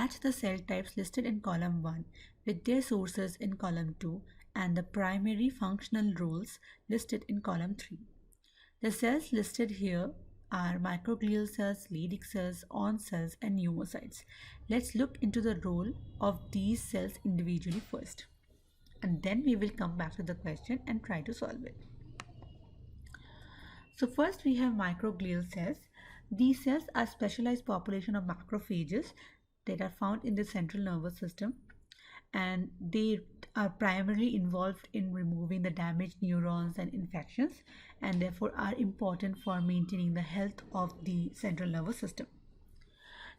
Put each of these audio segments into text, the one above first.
match the cell types listed in column 1 with their sources in column 2 and the primary functional roles listed in column 3. The cells listed here are microglial cells, Leydig cells, on cells, and pneumocytes. Let's look into the role of these cells individually first, and then we will come back to the question and try to solve it. So first we have microglial cells. These cells are specialized population of macrophages that are found in the central nervous system, and they are primarily involved in removing the damaged neurons and infections, and therefore are important for maintaining the health of the central nervous system.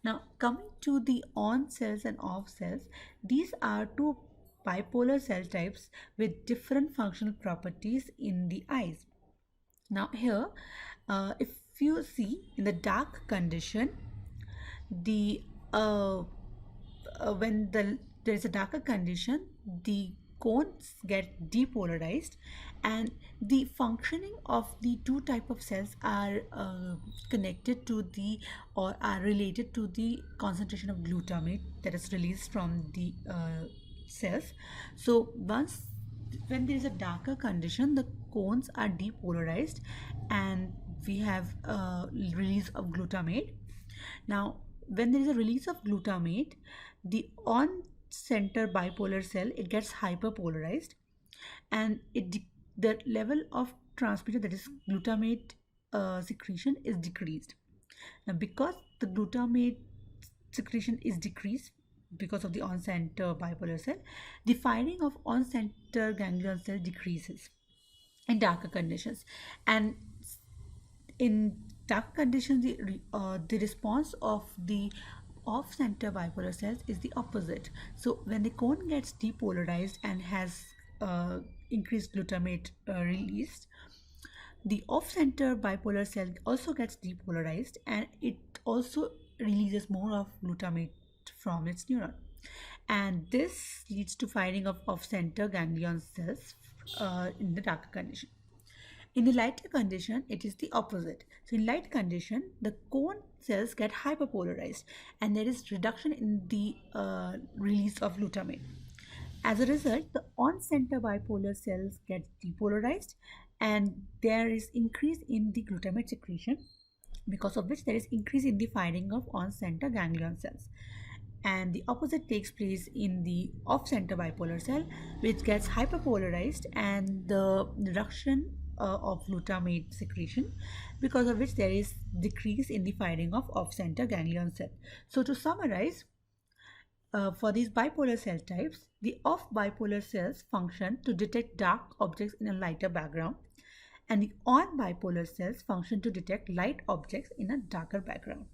Now coming to the on cells and off cells, these are two bipolar cell types with different functional properties in the eyes. Now here, if you see in the dark condition, when there is a darker condition, the cones get depolarized, and the functioning of the two type of cells are connected to the or are related to the concentration of glutamate that is released from the cells. So when there is a darker condition, the cones are depolarized and we have release of glutamate. Now when there is a release of glutamate, the on center bipolar cell, it gets hyperpolarized, and the level of transmitter, that is glutamate secretion, is decreased. Now because the glutamate secretion is decreased because of the on center bipolar cell, the firing of on center ganglion cell decreases in darker conditions, and in dark conditions the response of the off center bipolar cells is the opposite. So when the cone gets depolarized and has increased glutamate released, the off center bipolar cell also gets depolarized and it also releases more of glutamate from its neuron, and this leads to firing of off center ganglion cells in the darker condition. In the lighter condition, it is the opposite. So in light condition, the cone cells get hyperpolarized and there is reduction in the release of glutamate. As a result, the on-center bipolar cells get depolarized and there is increase in the glutamate secretion, because of which there is increase in the firing of on-center ganglion cells. And the opposite takes place in the off-center bipolar cell, which gets hyperpolarized and the reduction of glutamate secretion, because of which there is decrease in the firing of off-center ganglion cell. So to summarize, for these bipolar cell types, the off bipolar cells function to detect dark objects in a lighter background, and the on bipolar cells function to detect light objects in a darker background.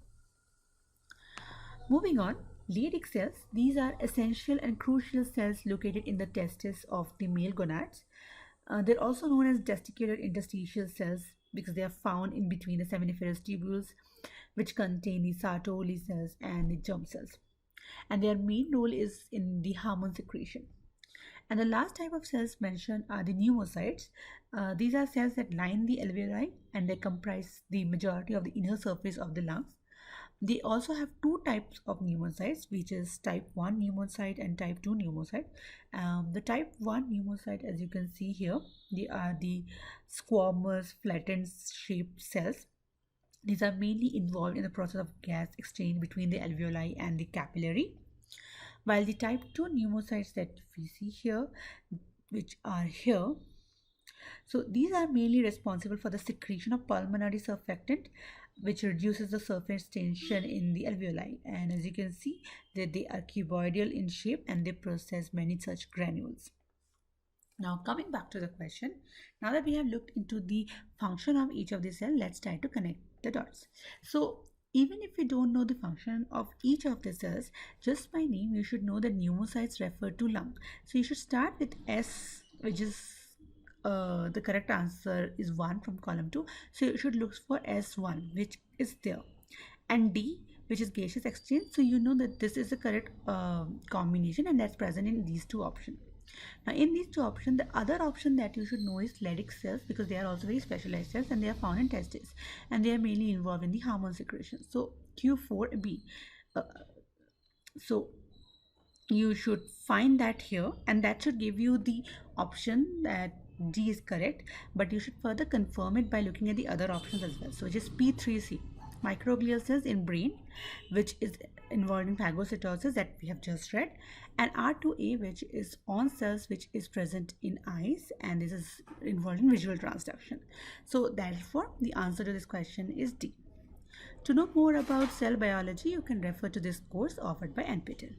Moving on, Leydig cells, these are essential and crucial cells located in the testes of the male gonads. They're also known as testicular interstitial cells because they are found in between the seminiferous tubules, which contain the Sartori cells and the germ cells. And their main role is in the hormone secretion. And the last type of cells mentioned are the pneumocytes. These are cells that line the alveoli and they comprise the majority of the inner surface of the lungs. They also have two types of pneumocytes, which is type 1 pneumocyte and type 2 pneumocyte. The type 1 pneumocyte, as you can see here, they are the squamous flattened shaped cells. These are mainly involved in the process of gas exchange between the alveoli and the capillary. While the type 2 pneumocytes that we see here, which are here, so these are mainly responsible for the secretion of pulmonary surfactant, which reduces the surface tension in the alveoli, and as you can see that they are cuboidal in shape and they process many such granules. Now coming back to the question, now that we have looked into the function of each of the cells, let's try to connect the dots. So even if you don't know the function of each of the cells, just by name you should know that pneumocytes refer to lung. So you should start with S, which is the correct answer is 1 from column 2. So you should look for S1, which is there, and D, which is gaseous exchange. So you know that this is the correct combination, and that's present in these two options. Now in these two options, the other option that you should know is Leydig cells, because they are also very specialized cells and they are found in testes and they are mainly involved in the hormone secretion. So Q4B. So you should find that here, and that should give you the option that D is correct, but you should further confirm it by looking at the other options as well. So which is P3C, microglial cells in brain, which is involved in phagocytosis that we have just read, and R2A, which is on cells which is present in eyes, and this is involved in visual transduction. So therefore the answer to this question is D. To know more about cell biology, you can refer to this course offered by NPTEL.